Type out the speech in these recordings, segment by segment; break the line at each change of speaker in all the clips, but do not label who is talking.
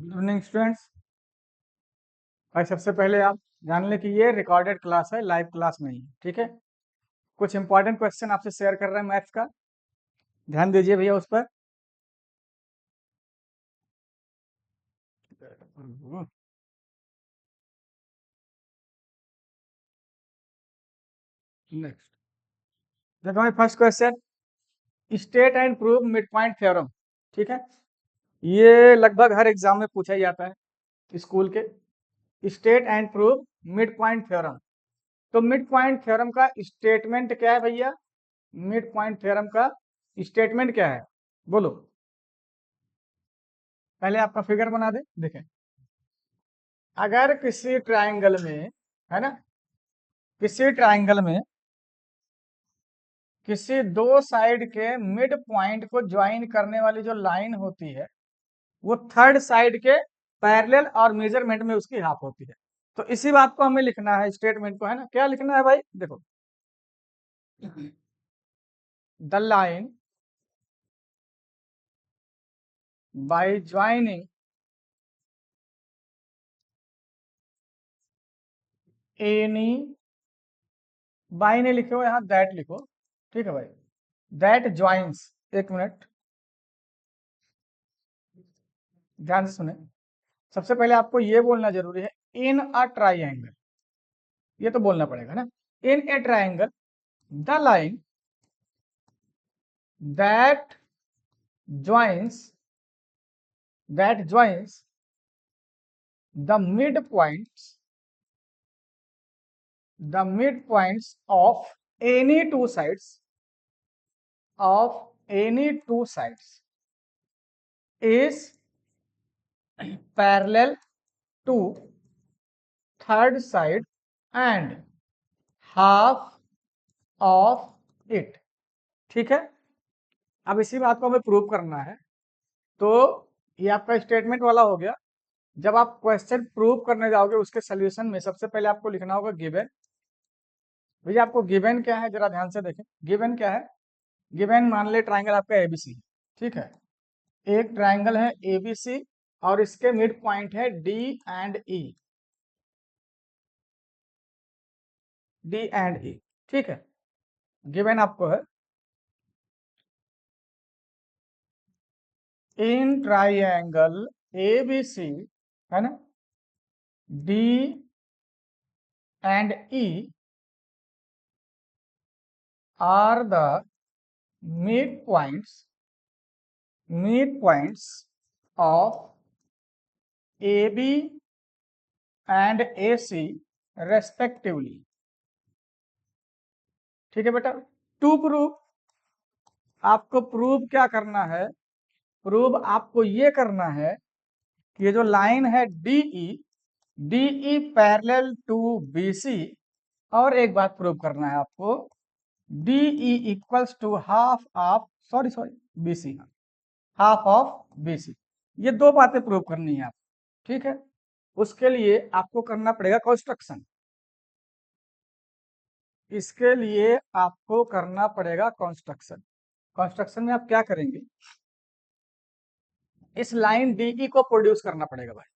Good evening students. भाई सबसे पहले आप जान लें कि ये रिकॉर्डेड क्लास है, लाइव क्लास नहीं है। ठीक है। कुछ इंपॉर्टेंट क्वेश्चन आपसे शेयर कर रहे हैं मैथ्स का, ध्यान दीजिए भैया उस पर। नेक्स्ट देखो भाई, first question, state and prove mid point theorem. ठीक है, ये लगभग हर एग्जाम में पूछा ही जाता है स्कूल के। State and prove mid point theorem. तो मिड पॉइंट थ्योरम का स्टेटमेंट क्या है भैया? मिड पॉइंट थ्योरम का स्टेटमेंट क्या है, बोलो। पहले आपका फिगर बना दे, देखें। अगर किसी ट्रायंगल में, है ना, किसी ट्रायंगल में किसी दो साइड के मिड पॉइंट को ज्वाइन करने वाली जो लाइन होती है वो थर्ड साइड के पैरेलल और मेजरमेंट में उसकी हाफ होती है। तो इसी बात को हमें लिखना है, स्टेटमेंट को, है ना। क्या लिखना है भाई? देखो, the line by joining any, by ने लिखे हो यहाँ, दैट लिखो। ठीक है भाई, दैट ज्वाइंस। एक मिनट, ध्यान से सुने। सबसे पहले आपको ये बोलना जरूरी है, इन अ ट्राइंगल, ये तो बोलना पड़ेगा ना। In a triangle the line that joins joins the midpoints of any two sides is parallel to third side and half of it। ठीक है, अब इसी बात को हमें प्रूव करना है। तो ये आपका स्टेटमेंट वाला हो गया। जब आप क्वेश्चन प्रूव करने जाओगे उसके सोल्यूशन में सबसे पहले आपको लिखना होगा गिवन। भैया आपको गिवन क्या है जरा ध्यान से देखें। गिवन क्या है? गिवन मान ले ट्राइंगल आपका एबीसी। ठीक है, एक ट्राइंगल है एबीसी और इसके मिड पॉइंट है D and E. D and E, ठीक है। गिवन आपको है, इन ट्राइंगल एबीसी, है ना, D and E R the mid points of AB and AC respectively. ठीक है बेटा। टू प्रूव, आपको प्रूव क्या करना है? प्रूव आपको ये करना है कि ये जो लाइन है DE पैरेलल टू BC। और एक बात प्रूव करना है आपको, DE equals to half of, sorry BC, half of BC। ये दो बातें प्रूव करनी है आप। ठीक है, उसके लिए आपको करना पड़ेगा कंस्ट्रक्शन। इसके लिए आपको करना पड़ेगा कंस्ट्रक्शन। कंस्ट्रक्शन में आप क्या करेंगे? इस लाइन DE को प्रोड्यूस करना पड़ेगा भाई।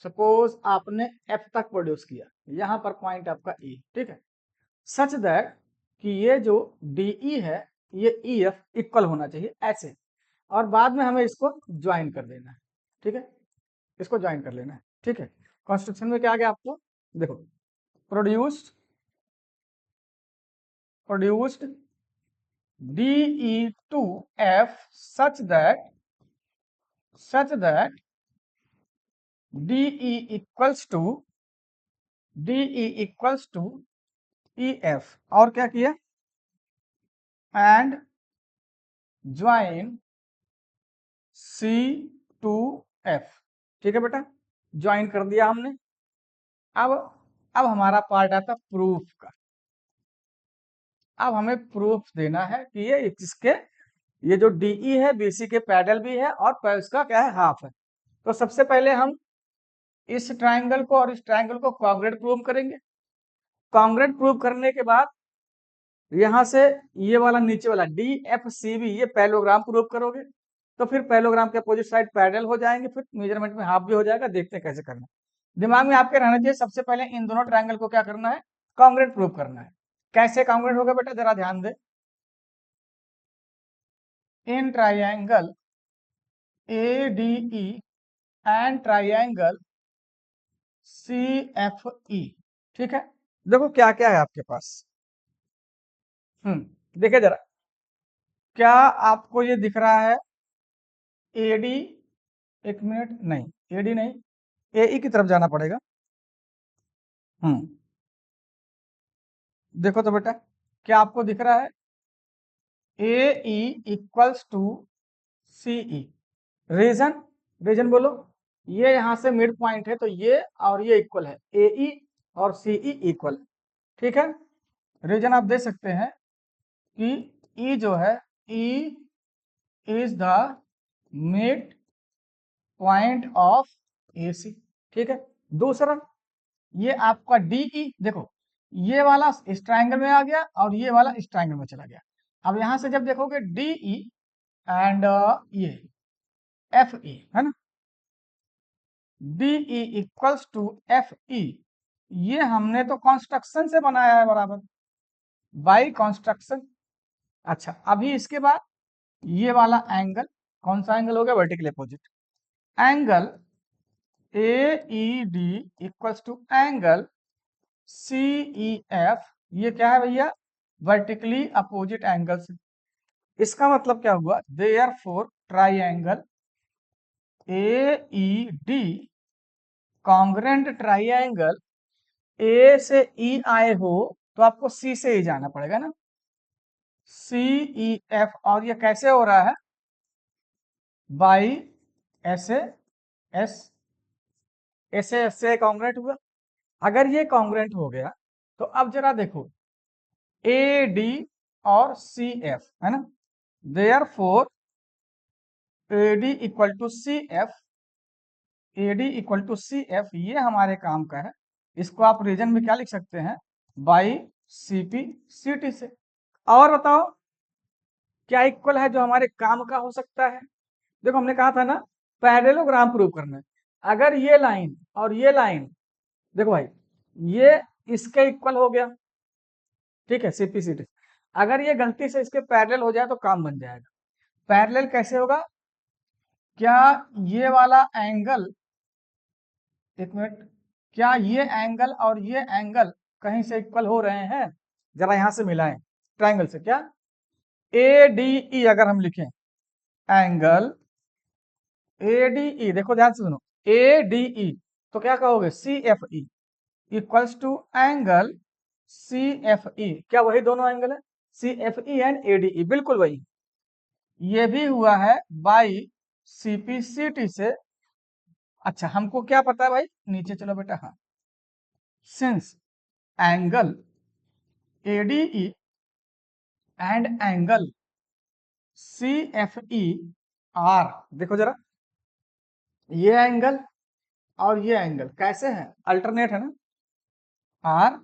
सपोज आपने F तक प्रोड्यूस किया, यहां पर पॉइंट आपका E। ठीक है, सच दैट कि ये जो DE है ये EF इक्वल होना चाहिए ऐसे, और बाद में हमें इसको ज्वाइन कर देना है। ठीक है, इसको ज्वाइन कर लेना है। ठीक है, कंस्ट्रक्शन में क्या आ गया आपको, देखो, produced DE to F such that DE equals to EF। और क्या किया? And join C to F। ठीक है बेटा, ज्वाइन कर दिया हमने। अब हमारा पार्ट आता प्रूफ का। अब हमें प्रूफ देना है कि ये इसके, ये जो DE है BC के पैरेलल भी है और इसका क्या है, हाफ है। तो सबसे पहले हम इस ट्राइंगल को और इस ट्राइंगल को कॉन्ग्रुएंट प्रूव करेंगे। कॉन्ग्रुएंट प्रूव करने के बाद यहां से ये वाला नीचे वाला DFCB ये पैरेललोग्राम प्रूव करोगे। तो फिर पैरेललोग्राम के अपोजिट साइड पैरेलल हो जाएंगे, फिर मेजरमेंट में हाफ भी हो जाएगा। देखते हैं कैसे करना है। दिमाग में आपके रहना चाहिए सबसे पहले इन दोनों ट्रायंगल को क्या करना है, कॉन्ग्रुएंट प्रूव करना है। कैसे कॉन्ग्रुएंट होगा बेटा, जरा ध्यान दे। In triangle ADE and triangle CFE, ठीक है। देखो क्या क्या है आपके पास। देखिए जरा, क्या आपको ये दिख रहा है AD, एक मिनट, नहीं AD नहीं, AE की तरफ जाना पड़ेगा। देखो तो बेटा, क्या आपको दिख रहा है AE equals to CE। Reason, reason बोलो। ये यहां से मिड पॉइंट है, तो ये और ये इक्वल है, AE और CE इक्वल, ठीक है। रीजन आप दे सकते हैं कि E जो है, E is the mid point of AC, ठीक है। दूसरा, ये आपका DE, देखो ये वाला इस ट्रायंगल में आ गया और ये वाला इस ट्रायंगल में चला गया। अब यहां से जब देखोगे DE एंड ये FE है ना, DE इक्वल्स टू FE, ये हमने तो कंस्ट्रक्शन से बनाया है बराबर, बाई कंस्ट्रक्शन। अच्छा, अभी इसके बाद ये वाला एंगल, कौन सा एंगल हो गया, vertical opposite angle AED equals to angle CEF, ये क्या है भैया, वर्टिकली अपोजिट एंगल्स। इसका मतलब क्या हुआ, therefore triangle AED congruent triangle, A से E आए हो तो आपको C से ही जाना पड़ेगा ना, CEF। और ये कैसे हो रहा है, बाई SAS, SAS से कॉन्ग्रुएंट हुआ। अगर ये कॉन्ग्रुएंट हो गया तो अब जरा देखो AD और CF है ना, therefore AD equal to CF, AD equal to CF, ये हमारे काम का है। इसको आप रीजन में क्या लिख सकते हैं, बाई CP CT से। और बताओ क्या इक्वल है जो हमारे काम का हो सकता है। देखो हमने कहा था ना पैरेललोग्राम प्रूव करना है। अगर ये लाइन और ये लाइन, देखो भाई ये इसके इक्वल हो गया, ठीक है, CP CT। अगर ये गलती से इसके पैरेलल हो जाए तो काम बन जाएगा। पैरेलल कैसे होगा, क्या ये वाला एंगल, एक मिनट, क्या ये एंगल और ये एंगल कहीं से इक्वल हो रहे हैं, जरा यहां से मिलाएं ट्रायंगल से। क्या ADE अगर हम लिखें एंगल ADE, देखो ध्यान से सुनो, ADE तो क्या कहोगे CFE equals to angle CFE, क्या वही दोनों एंगल है, CFE एंड ADE, बिल्कुल वही। ये भी हुआ है बाई CP CT से। अच्छा हमको क्या पता है भाई, नीचे चलो बेटा, हाँ, since angle ADE and angle CFE are, देखो जरा ये एंगल और ये एंगल कैसे हैं, अल्टरनेट है ना, आर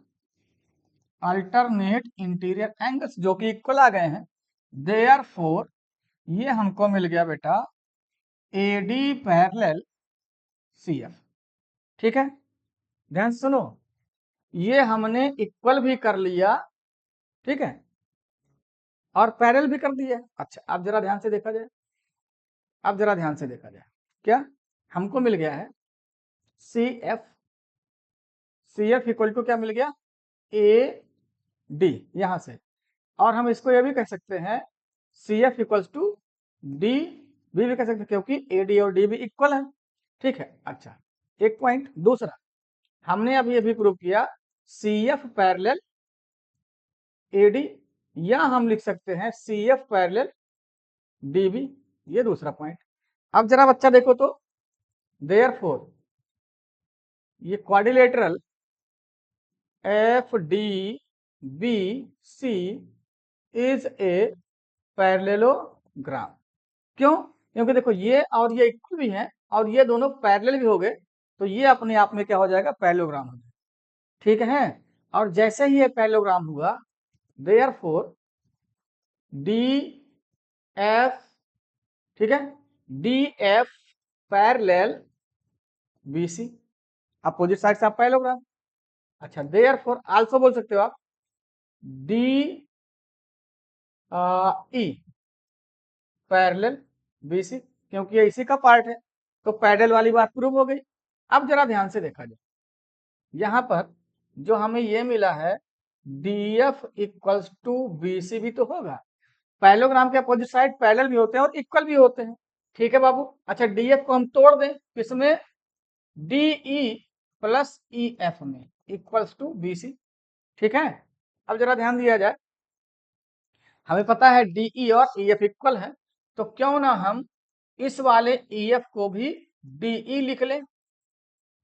अल्टरनेट इंटीरियर एंगल्स जो कि इक्वल आ गए हैं। देयरफॉर ये हमको मिल गया बेटा AD पैरेलल CF, ठीक है। ध्यान सुनो, ये हमने इक्वल भी कर लिया, ठीक है, और पैरेलल भी कर दिया। अच्छा अब जरा ध्यान से देखा जाए, अब जरा ध्यान से देखा जाए, क्या हमको मिल गया है CF, CF इक्वल टू क्या मिल गया, AD यहां से, और हम इसको ये भी कह सकते हैं CF इक्वल्स टू D भी कह सकते हैं, क्योंकि AD और D भी इक्वल है, ठीक है। अच्छा एक पॉइंट, दूसरा हमने अभी अभी प्रूव किया CF पैरेलल AD, या हम लिख सकते हैं CF पैरेलल DB, ये दूसरा पॉइंट। अब जरा बच्चा देखो तो, देयरफॉर ये quadrilateral FDBC is a parallelogram. क्यों, क्योंकि देखो ये और ये इक्वल भी हैं और ये दोनों पैरेलल भी हो गए, तो ये अपने आप में क्या हो जाएगा, पैरेललोग्राम हो जाएगा, ठीक है। और जैसे ही ये पैरेललोग्राम हुआ, देयरफॉर DF, ठीक है, D F parallel B C, opposite side से आप पैरेललोग्राम। अच्छा, देयरफॉर आल्सो बोल सकते हो आप D E parallel B C, क्योंकि ये इसी का पार्ट है, तो पैरेलल वाली बात प्रूव हो गई। अब जरा ध्यान से देखा जाए, यहां पर जो हमें ये मिला है D F equals to B C भी तो होगा, पैरेललोग्राम के अपोजिट साइड पैरेलल भी होते हैं और इक्वल भी होते हैं। ठीक है बाबू। अच्छा, डी एफ को हम तोड़ दें किसमें, D E plus E F में, इक्वल्स टू बी सी। ठीक है। अब जरा ध्यान दिया जाए, हमें पता है डीई और ईएफ इक्वल है, तो क्यों ना हम इस वाले ईएफ को भी डीई लिख लें।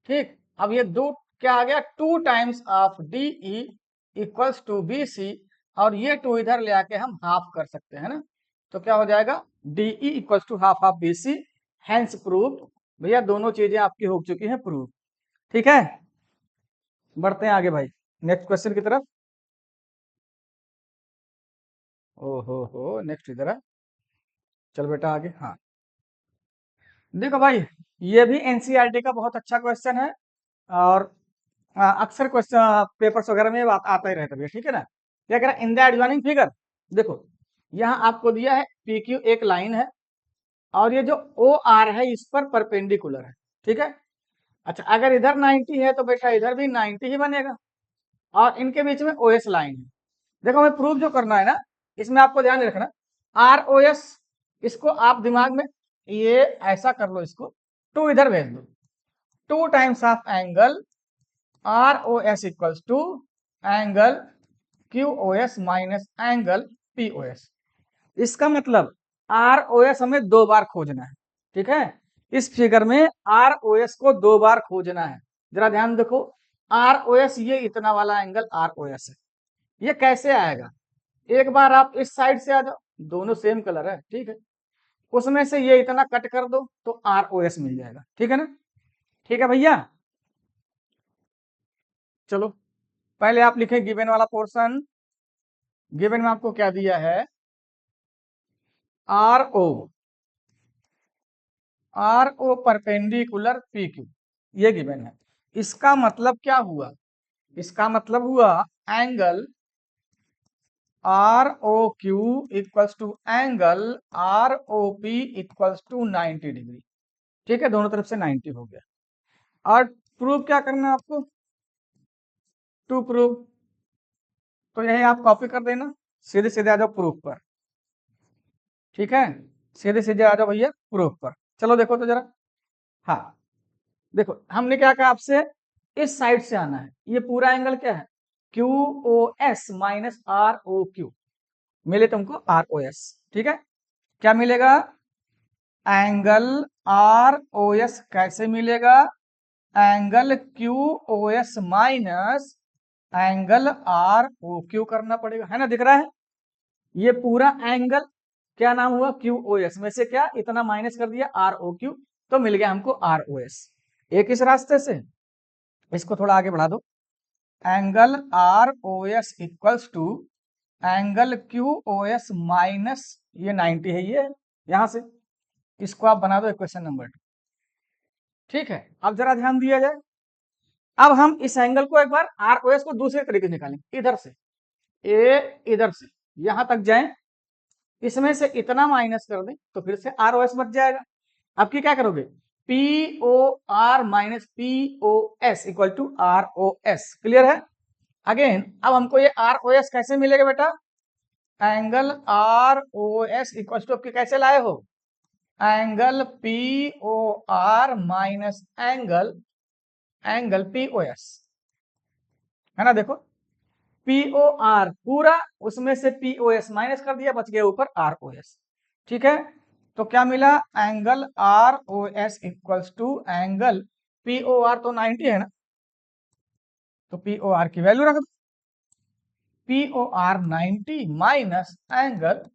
ठीक, अब ये दो क्या आ गया, 2 times of DE equals to B C, और ये 2 इधर ले आके हम हाफ कर सकते हैं ना, तो क्या हो जाएगा DE equals to half of B C, hence proved. भैया दोनों चीजें आपकी हो चुकी हैं प्रूव। ठीक है, बढ़ते हैं आगे भाई नेक्स्ट क्वेश्चन की तरफ। हो नेक्स्ट इधर है, चल बेटा आगे। हाँ देखो भाई, ये भी एनसीईआरटी का बहुत अच्छा क्वेश्चन है, और अक्सर क्वेश्चन पेपर्स वगैरह में आता ही रहता है। ठीक है ना। क्या कह रहा है, इन द एडजॉइनिंग फिगर, देखो यहाँ आपको दिया है पी क्यू एक लाइन है, और ये जो ओ आर है इस पर परपेंडिकुलर है। ठीक है। अच्छा, अगर इधर 90 है तो बेटा इधर भी 90 ही बनेगा, और इनके बीच में ओ एस लाइन है। देखो हमें प्रूफ जो करना है ना, इसमें आपको ध्यान रखना, आर ओ एस, इसको आप दिमाग में ये ऐसा कर लो, इसको 2 इधर भेज दो, 2 times of angle R O S equals to angle Q O S minus angle P O S. इसका मतलब आर ओ एस हमें 2 बार खोजना है। ठीक है, इस फिगर में आर ओ एस को 2 बार खोजना है। जरा ध्यान देखो, आर ओ एस ये इतना वाला एंगल आर ओ एस है, ये कैसे आएगा, एक बार आप इस साइड से आ जाओ, दोनों सेम कलर है। ठीक है, उसमें से ये इतना कट कर दो तो आर ओ एस मिल जाएगा। ठीक है ना। ठीक है भैया, चलो पहले आप लिखें गिवन वाला पोर्शन। गिवन में आपको क्या दिया है, R O perpendicular P Q, ये गिवन है। इसका मतलब क्या हुआ, इसका मतलब हुआ angle R O Q equals to angle R O P equals to 90 degree. ठीक है, दोनों तरफ से 90 हो गया। और प्रूव क्या करना है आपको, टू प्रूव, तो यही आप कॉपी कर देना, सीधे सीधे आ जाओ प्रूफ पर। ठीक है, सीधे सीधे आ जाओ भैया प्रूफ पर। चलो देखो तो जरा, हाँ देखो हमने क्या कहा आपसे, इस साइड से आना है, ये पूरा एंगल क्या है, Q O S minus R O Q, मिले तुमको आर ओ एस। ठीक है, क्या मिलेगा, एंगल आर ओ एस कैसे मिलेगा, angle Q O S minus angle R O Q करना पड़ेगा, है ना, दिख रहा है ये पूरा एंगल, क्या नाम हुआ, क्यू ओ एस में से क्या इतना माइनस कर दिया आर ओ क्यू, तो मिल गया हमको आर ओ एस। एक इस रास्ते से, इसको थोड़ा आगे बढ़ा दो, angle R O S equals to angle Q O S minus ये 90 है, ये यहां से इसको आप बना दो इक्वेशन नंबर 2। ठीक है, अब जरा ध्यान दिया जाए, अब हम इस एंगल को एक बार आर ओ एस को दूसरे तरीके से निकालेंगे, इधर से ए, इधर से यहां तक जाएं, इसमें से इतना माइनस कर दें तो फिर से आर ओ एस बच जाएगा। अब की क्या करोगे, P O R minus P O S equal to R O S, clear है। अगेन अब हमको ये आर ओ एस कैसे मिलेगा बेटा, angle R O S equal to आपके कैसे लाए हो, angle P O R minus angle P O S, है ना। देखो पी ओ आर पूरा, उसमें से पी ओ एस माइनस कर दिया, बच गया ऊपर आर ओ एस। ठीक है, तो क्या मिला, angle R O S equals to angle P O R तो 90 है ना, तो पी ओ आर की वैल्यू रख दो, P O R 90 minus angle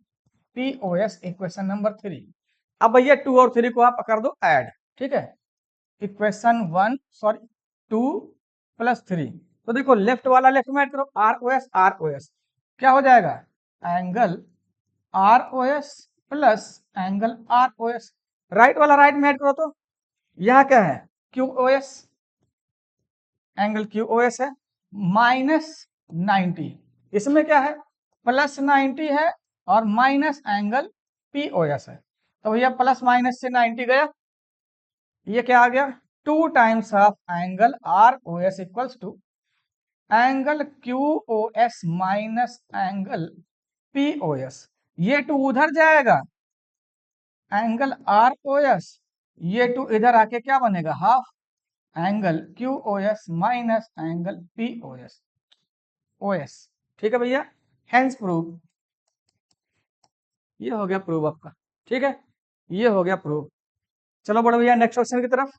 P O S, equation number 3। अब भैया 2 और 3 को आप कर दो ऐड। ठीक है, इक्वेशन 1 सॉरी 2 प्लस 3, तो देखो लेफ्ट वाला लेफ्ट में ऐड करो, आर ओ एस क्या हो जाएगा, angle R O S plus angle R O S, right वाला राइट में ऐड करो तो यह क्या है, Q O S, angle Q O S है, -90, इसमें क्या है +90 है और minus angle P O S है। तो भैया प्लस माइनस से 90 गया, ये क्या आ गया 2 times of angle R O S equals to angle Q O S minus angle P O S. ये 2 उधर जाएगा, एंगल आर ओ एस, ये 2 इधर आके क्या बनेगा half angle Q O S minus angle P O S O S. ठीक है भैया, हेंस प्रूव, ये हो गया प्रूव आपका। ठीक है, ये हो गया प्रूव। चलो बड़े भैया नेक्स्ट क्वेश्चन की तरफ।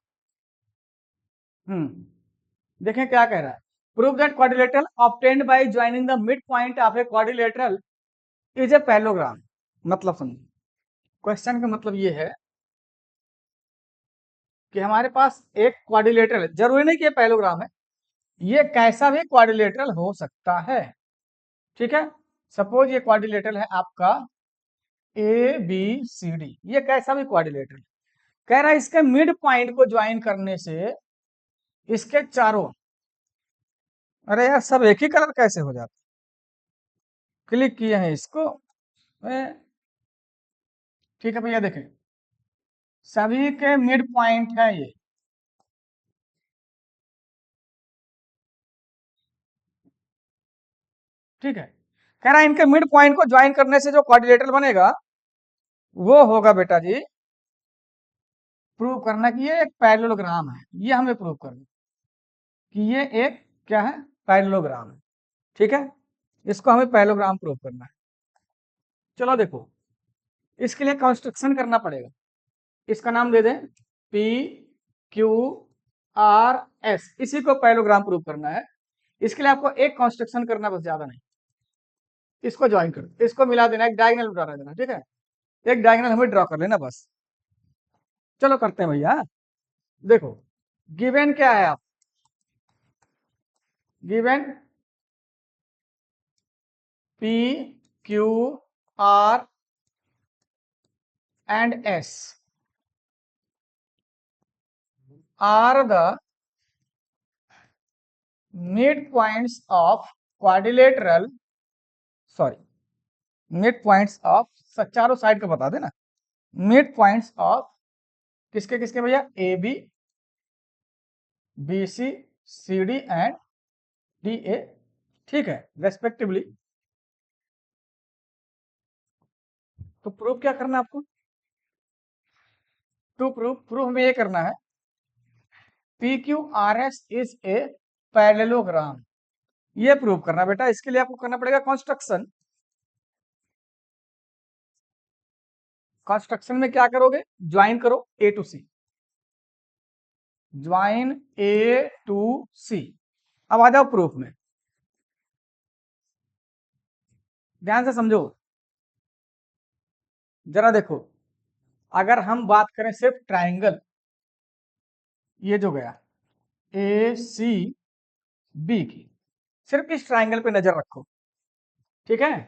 देखें क्या कह रहा है, prove that quadrilateral obtained by joining the mid point of a quadrilateral is a parallelogram. मतलब समझो, क्वेश्चन का मतलब ये है कि हमारे पास एक क्वाड्रिलेटरल है, जरूरी नहीं कि ये पैरेललोग्राम है, ये कैसा भी क्वाड्रिलेटरल हो सकता है। ठीक है, सपोज ये क्वाड्रिलेटरल है आपका ए बी सी डी, ये कैसा भी क्वाड्रिलेटरल, कह रहा है इसके मिड पॉइंट को ज्वाइन करने से इसके चारों, अरे यार सब एक ही कलर कैसे हो जाता, क्लिक किए हैं इसको। ठीक है भैया, देखें सभी के मिड पॉइंट है ये, ठीक है, कह रहा है इनके मिड पॉइंट को ज्वाइन करने से जो क्वाड्रिलेटरल बनेगा वो होगा बेटा जी, प्रूव करना कि ये एक पैरेललोग्राम है, ये हमें प्रूव करना कि ये एक क्या है पैरेललोग्राम है। ठीक है, इसको हमें पैरेललोग्राम प्रूव करना है। चलो देखो, इसके लिए कंस्ट्रक्शन करना पड़ेगा, इसका नाम दे दें पी क्यू आर एस, इसी को पैरेललोग्राम प्रूव करना है। इसके लिए आपको एक कंस्ट्रक्शन करना, बस ज्यादा नहीं, इसको ज्वाइन कर, इसको मिला देना, एक डायगोनल ड्रा कर देना। ठीक है, एक डायगोनल हमें ड्रा कर लेना बस। चलो करते हैं भैया। देखो गिवन क्या है, आप given P Q R and S are the midpoints of quadrilateral, sorry mid points of, चारों साइड का बता देना, मिड पॉइंट्स ऑफ किसके किसके भैया, A B, B C, C D and D A. ठीक है, रेस्पेक्टिवली। तो प्रूफ क्या करना है आपको, टू प्रूफ, प्रूफ हमें ये करना है P Q R S is a parallelogram, ये प्रूव करना बेटा। इसके लिए आपको करना पड़ेगा कंस्ट्रक्शन। कंस्ट्रक्शन में क्या करोगे, ज्वाइन करो A to C, join A to C. अब आ जाओ प्रूफ में, ध्यान से समझो जरा। देखो अगर हम बात करें सिर्फ ट्राइंगल, ये जो गया ए सी बी की, सिर्फ इस ट्राइंगल पे नजर रखो। ठीक है,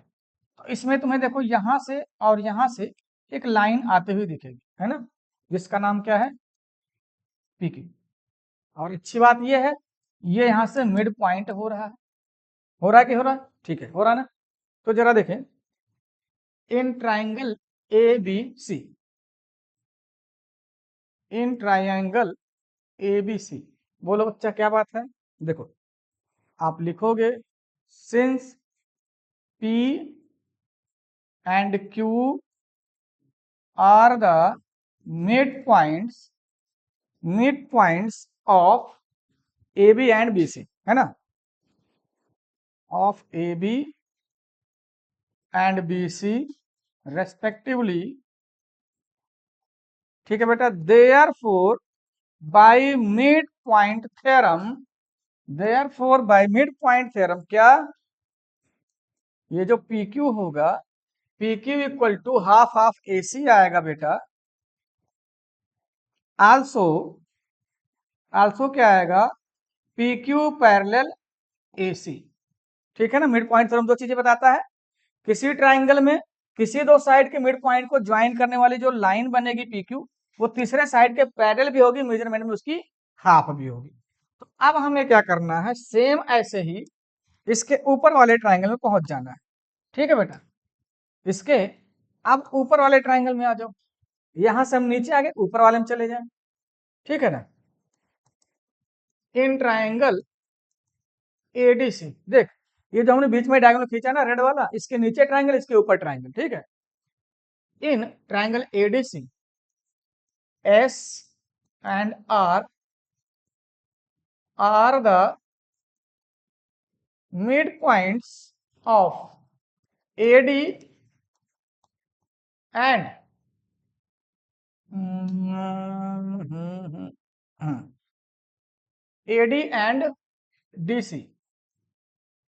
तो इसमें तुम्हें देखो यहां से और यहां से एक लाइन आते हुए दिखेगी, है ना, जिसका नाम क्या है पी क्यू। और अच्छी बात यह है, ये यहां से मिड पॉइंट हो रहा है, हो रहा है कि हो रहा है, ठीक है हो रहा है ना। तो जरा देखें in triangle A B C, in triangle A B C, बोलो बच्चा क्या बात है। देखो आप लिखोगे since P and Q are the midpoints of AB and BC, है ना, of AB and BC respectively। ठीक है बेटा, therefore by midpoint theorem, therefore by midpoint theorem क्या, ये जो PQ होगा, PQ equal to half of AC आएगा बेटा। आल्सो, आल्सो क्या आएगा PQ पैरेलल AC। ठीक है ना, मिड पॉइंट थ्योरम दो चीजें बताता है, किसी ट्राइंगल में किसी दो साइड के मिड पॉइंट को ज्वाइन करने वाली जो लाइन बनेगी PQ, वो तीसरे साइड के पैरेलल भी होगी, मेजरमेंट में उसकी हाफ भी होगी। तो अब हमें क्या करना है, सेम ऐसे ही इसके ऊपर वाले ट्राइंगल में पहुंच जाना है। ठीक है बेटा, इसके अब ऊपर वाले ट्राइंगल में आ जाओ, यहां से हम नीचे आ गए, ऊपर वाले में चले जाए। ठीक है ना, इन ट्राइंगल एडीसी, देख ये जो हमने बीच में डायगोनल खींचा ना रेड वाला, इसके नीचे ट्राइंगल, इसके ऊपर ट्राइंगल। ठीक है, in triangle ADC S and R are the midpoints of AD and AD and DC.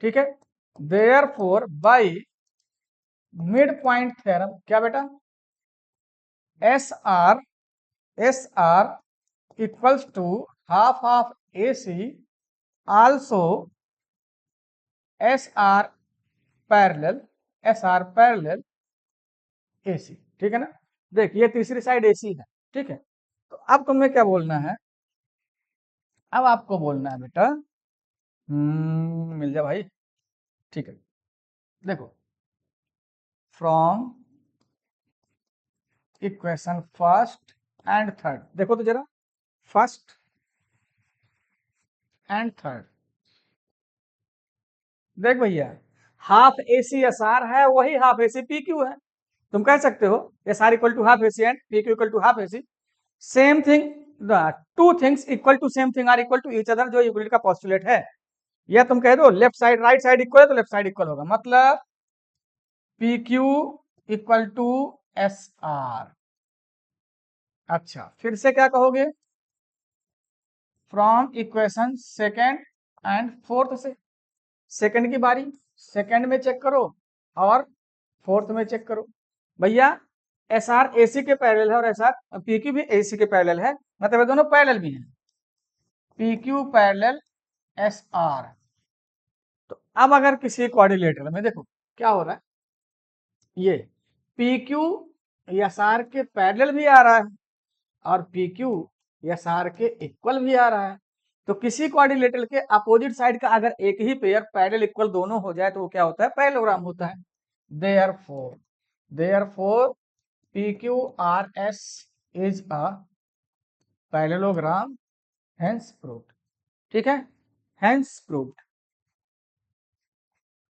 ठीक है, therefore by midpoint theorem क्या बेटा, SR equals to half of AC, also SR parallel AC। ठीक है ना, देख ये तीसरी साइड AC है। ठीक है, तो अब तुम्हें क्या बोलना है, अब आपको बोलना है बेटा, मिल जा भाई। ठीक है, देखो from equation first and third, देखो तो जरा, फर्स्ट एंड थर्ड, देख भैया हाफ AC SR है, वही हाफ AC PQ है। तुम कह सकते हो SR equal to half AC and PQ equal to half AC, same thing, two things equal to same thing are equal to each other, जो यूक्लिड का postulate है। या तुम कह दो left side right side equal है तो left side equal होगा, मतलब PQ इक्वल टू SR। अच्छा, फिर से क्या कहोगे, from equation second and fourth से, सेकंड की बारी, सेकंड में चेक करो और फोर्थ में चेक करो। भैया SR AC के पैरेलल है और SR PQ भी AC के पैरेलल है, मतलब ये दोनों पैरेलल भी हैं, PQ पैरेलल SR। तो अब अगर किसी क्वाड्रिलेटरल में देखो क्या हो रहा है, ये PQ SR के पैरेलल भी आ रहा है और PQ SR के इक्वल भी आ रहा है। तो किसी क्वाड्रिलेटरल के अपोजिट साइड का अगर एक ही पेयर पैरेलल इक्वल दोनों हो जाए तो वो क्या होता है, पैरेललोग्राम होता है। Therefore PQRS is a parallelogram, hence proved. ठीक है, हेंस प्रूव्ड।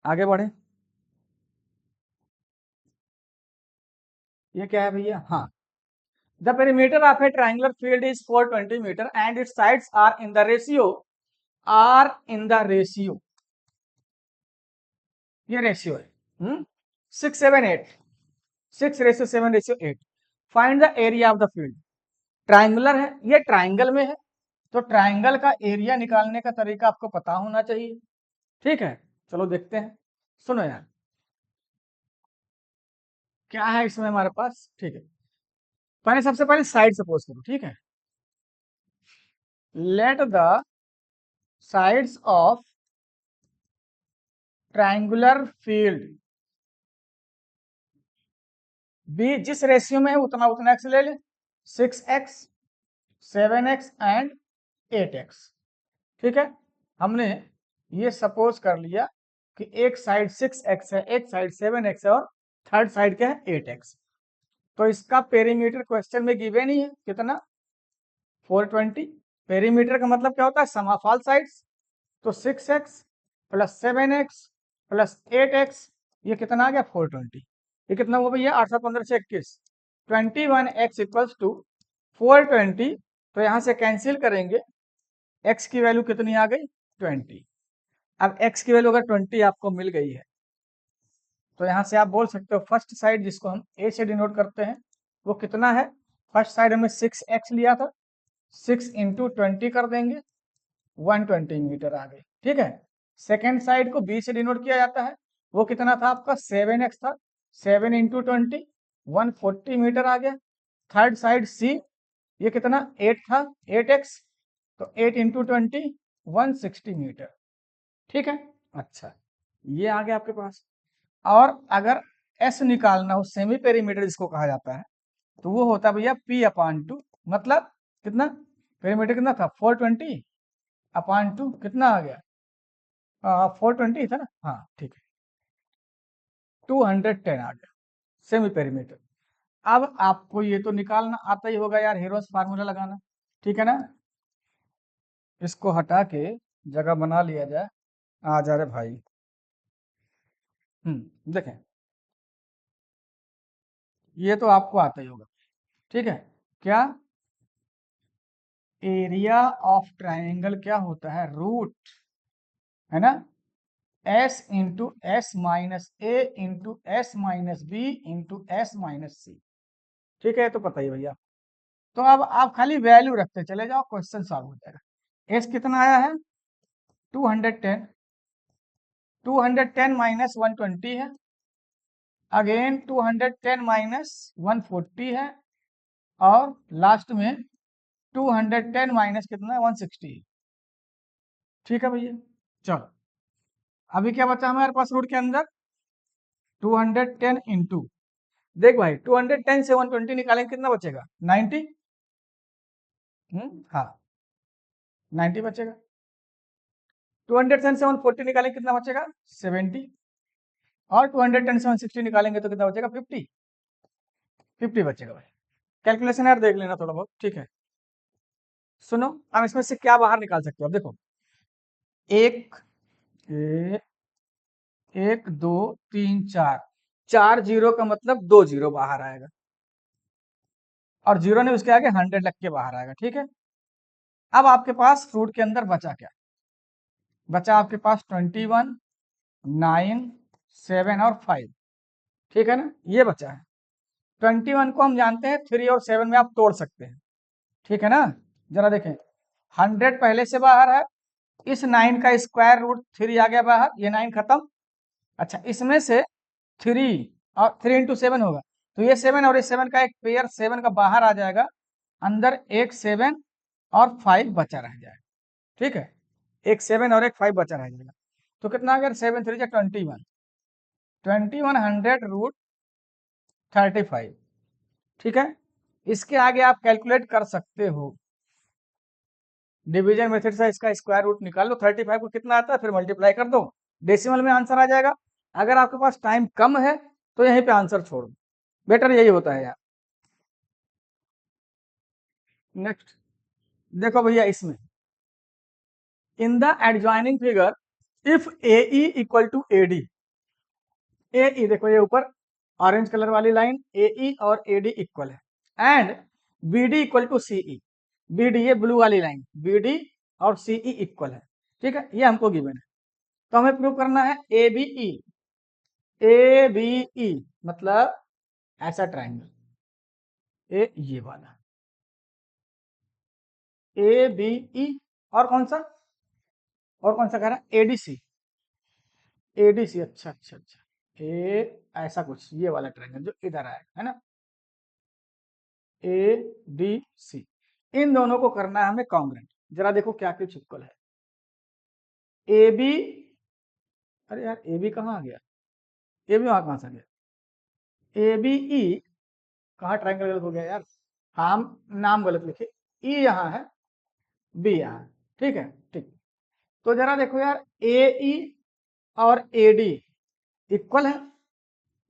आगे बढ़े, ये क्या है भैया, हाँ, the perimeter of a triangular field is 420 meter and its sides are in the ratio, ये रेशियो है 6:7:8, 6:7:8। Find the area of the field, triangular है, ये ट्राइंगल में है, तो ट्राइंगल का एरिया निकालने का तरीका आपको पता होना चाहिए। ठीक है, चलो देखते हैं, सुनो यार क्या है इसमें हमारे पास। ठीक है, पहले सबसे पहले साइड सपोज करो। ठीक है, let the sides of triangular field be, जिस रेशियो में है उतना उतना एक्स ले ले, 6x 7x एंड 8x। ठीक है, हमने ये सपोज कर लिया कि एक साइड 6x है, एक साइड 7x है और थर्ड साइड क्या है 8x। तो इसका पेरीमीटर क्वेश्चन में गिवन ही है, कितना 420। पेरीमीटर का मतलब क्या होता है, सम ऑफ ऑल साइड्स। तो 6x plus 7x plus 8x, ये कितना आ गया 420। ये कितना हुआ भैया, 8 7 15 से 21, 21x इक्वल्स टू 420। तो यहां से कैंसिल करेंगे, x की वैल्यू कितनी आ गई 20। अब x की वैल्यू अगर 20 आपको मिल गई है तो यहां से आप बोल सकते हो फर्स्ट साइड जिसको हम a से डिनोट करते हैं वो कितना है, फर्स्ट साइड हमने 6x लिया था, 6 इंटू 20 कर देंगे, 120 मीटर आ गई। ठीक है, सेकेंड साइड को b से डिनोट किया जाता है, वो कितना था आपका 7x था, 7 इंटू 20 140 मीटर आ गया। थर्ड साइड c, ये कितना 8 था, 8x, तो 8 इंटू 20 160 मीटर। ठीक है, अच्छा ये आ गया आपके पास। और अगर s निकालना हो, सेमी पेरीमीटर जिसको कहा जाता है, तो वो होता है भैया P/2, मतलब कितना, पेरीमीटर कितना था 420 अपॉन 2, कितना आ गया 420 था ना, हाँ ठीक है, 210 आ गया सेमी पेरीमीटर। अब आपको ये तो निकालना आता ही होगा यार, हेरोस फार्मूला लगाना, ठीक है ना। इसको हटा के जगह बना लिया जाए, आ जा रहे भाई। देखें, ये तो आपको आता ही होगा, ठीक है। क्या, एरिया ऑफ ट्राइंगल क्या होता है, रूट, है ना, S into S minus A into S minus B into S minus C, ठीक है, तो पता ही भैया। तो अब आप खाली वैल्यू रखते चले जाओ, क्वेश्चन सॉल्व हो जाएगा। एस कितना आया है 210, 210 माइनस 120 है, अगेन 210 माइनस 140 है, और लास्ट में 210 माइनस कितना 160 है, ठीक है भैया। चलो, अभी क्या बचा हमारे पास रूट के अंदर 210 इंटू, देख भाई 210 से 120 निकालेंगे कितना बचेगा 90, हाँ 90 बचेगा। 210 से 140 निकालेंगे कितना बचेगा 70, और 210 से 160 निकालेंगे तो कितना बचेगा 50, 50 बचेगा भाई। कैलकुलेशन यार देख लेना थोड़ा बहुत, ठीक है। सुनो, हम इसमें से क्या बाहर निकाल सकते हो, अब देखो, एक एक दो तीन चार, 4 जीरो का मतलब 2 जीरो बाहर आएगा, और जीरो ने उसके आगे 100 लग के बाहर आएगा, ठीक है। अब आपके पास फ्रूट के अंदर बचा क्या, बचा आपके पास 21, 9, 7 और 5, ठीक है ना, ये बचा है। 21 को हम जानते हैं 3 और 7 में आप तोड़ सकते हैं, ठीक है ना। जरा देखें, 100 पहले से बाहर है, इस 9 का स्क्वायर रूट 3 आ गया बाहर, ये 9 खत्म। अच्छा, इसमें से 3 और 3 इंटू 7 होगा, तो ये 7 और इस 7 का एक पेयर 7 का बाहर आ जाएगा, अंदर एक 7 और 5 बचा रह जाएगा, ठीक है, एक 7 और एक 5 बचा रह जाएगा। तो कितना आ गया 7 3 21, 2100 रूट 35, ठीक है। इसके आगे आप कैलकुलेट कर सकते हो, डिवीजन मेथड से इसका स्क्वायर रूट निकाल लो, 35 को कितना आता है फिर मल्टीप्लाई कर दो, डेसिमल में आंसर आ जाएगा। अगर आपके पास टाइम कम है तो यहीं पे आंसर छोड़ दो, बेटर यही होता है यार। नेक्स्ट देखो भैया, इसमें in the adjoining figure if A equal to A D, A देखो ये ऊपर ऑरेंज कलर वाली लाइन, ए और ए डी इक्वल है, and B D equal to C E, B D ये ब्लू वाली लाइन, बी डी और C E equal है, ठीक है, ये हमको गिवन है। तो हमें प्रूव करना है ए बी ई, ए बी ई मतलब ऐसा ट्राइंगल, ए ये वाला ए बी ई, और कौन सा, और कौन सा कह रहा है एडीसी, एडीसी, अच्छा अच्छा अच्छा, ए ऐसा कुछ ये वाला ट्राइंगल जो इधर आएगा, है ना, ए डी सी, इन दोनों को करना है हमें कॉन्ग्रुएंट। जरा देखो क्या कुछ इक्वल है, ए बी, अरे यार ए बी कहाँ आ गया, ए बी वहां कहां से आ गया, ए बी ई कहाँ ट्राइंगल गलत हो गया यार, हम नाम गलत लिखे, ई यहाँ है बी यहाँ है, ठीक है, ठीक। तो जरा देखो यार ए ई और ए डी इक्वल है,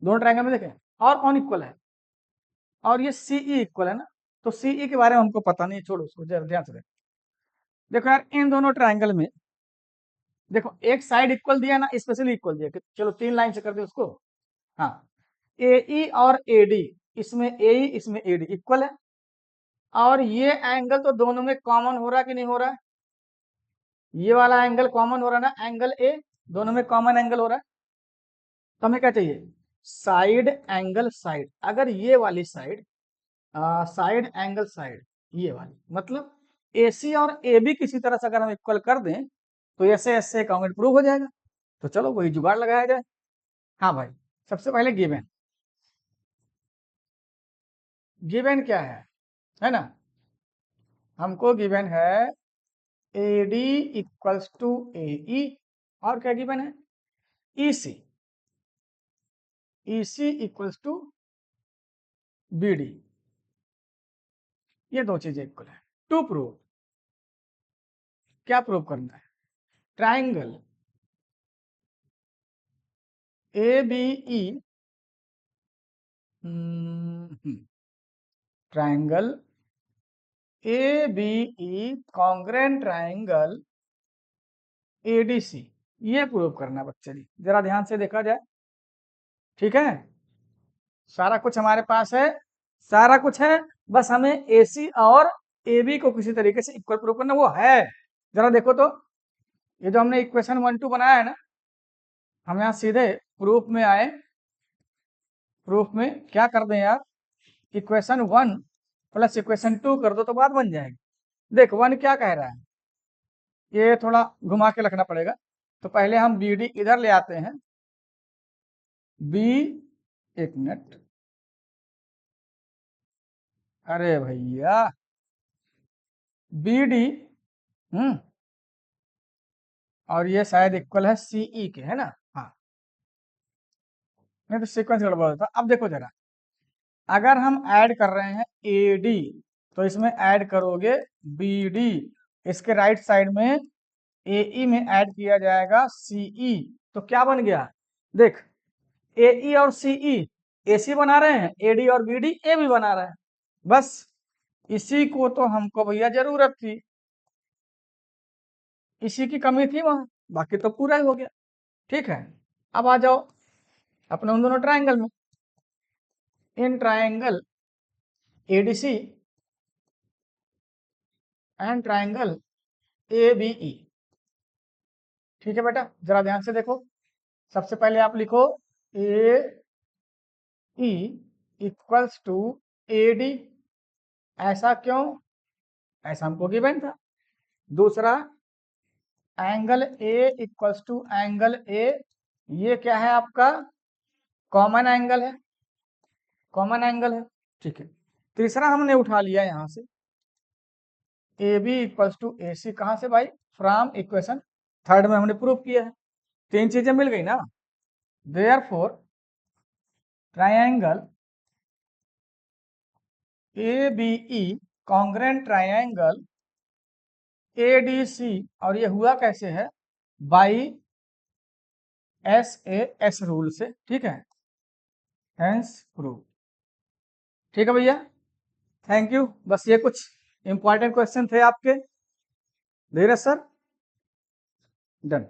दोनों ट्राइंगल में देखें, और कौन इक्वल है, और ये सी ई इक्वल है ना, तो सी ई के बारे में हमको पता नहीं है, छोड़ो उसको, जरा ध्यान से देखो। देखो यार इन दोनों ट्राइंगल में देखो, एक साइड इक्वल दिया ना, स्पेशली इक्वल दिया, चलो 3 लाइन से कर दे उसको, हाँ, ए ई और ए डी, इसमें ए ई इसमें ए डी इक्वल है, और ये एंगल तो दोनों में कॉमन हो रहा है कि नहीं हो रहा है, ये वाला एंगल कॉमन हो रहा है ना, एंगल ए, दोनों में कॉमन एंगल हो रहा है। तो हमें क्या चाहिए, साइड एंगल साइड, अगर ये वाली साइड साइड एंगल साइड, ये वाली मतलब AC और AB किसी तरह से अगर हम इक्वल कर दें तो ऐसे ऐसे कॉन्ग्रुएंट प्रूव हो जाएगा। तो चलो वही जुगाड़ लगाया जाए। हाँ भाई, सबसे पहले गिवन, गिवन क्या है ना, हमको गिवन है AD इक्वल्स टू AE, और क्या गिवन है EC, EC equals to BD, ये दो चीजें इक्वल है। टू प्रूव, क्या प्रूव करना है? Triangle A B E, triangle A B E congruent triangle ADC, ये प्रूव करना बच्चे जी। जरा ध्यान से देखा जाए, ठीक है। सारा कुछ हमारे पास है, सारा कुछ है, बस हमें एसी और एबी को किसी तरीके से इक्वल प्रूव करना, वो है। जरा देखो तो, ये जो हमने इक्वेशन 1 2 बनाया है ना, हम यहाँ सीधे प्रूफ में आए। प्रूफ में क्या कर दें यार, इक्वेशन 1 प्लस इक्वेशन 2 कर दो तो बात बन जाएगी। देख 1 क्या कह रहा है, ये थोड़ा घुमा के रखना पड़ेगा। तो पहले हम बी डी इधर ले आते हैं। बी, एक मिनट, अरे भैया, बी डी, और ये शायद इक्वल है सीई के, है ना? हाँ, नहीं तो सीक्वेंस गड़बड़ होता। अब देखो जरा, अगर हम ऐड कर रहे हैं ए डी, तो इसमें ऐड करोगे बी डी, इसके राइट साइड में ए ई में ऐड किया जाएगा सीई। तो क्या बन गया, देख, ए ई और सीई ए सी बना रहे हैं, ए डी और बी डी ए भी बना रहे हैं। बस इसी को तो हमको भैया जरूरत थी, इसी की कमी थी वहां, बाकी तो पूरा ही हो गया। ठीक है, अब आ जाओ अपने उन दोनों ट्राइंगल में। In triangle ADC and triangle A B E, ठीक है बेटा, जरा ध्यान से देखो। सबसे पहले आप लिखो A E equals to A D. ऐसा क्यों? ऐसा हमको गिवन था। दूसरा, angle A equals to angle A, ये क्या है आपका? कॉमन एंगल है, कॉमन एंगल है, ठीक है। तीसरा हमने उठा लिया यहां से A B equals to A C, कहां से भाई? फ्रॉम इक्वेशन थर्ड में हमने प्रूव किया है। तीन चीजें मिल गई ना। Therefore triangle A B E congruent triangle A D C, और ये हुआ कैसे है? By S A S rule से, ठीक है, हेंस प्रूव। ठीक है भैया, थैंक यू। बस ये कुछ इंपॉर्टेंट क्वेश्चन थे आपके। धीरज सर, डन।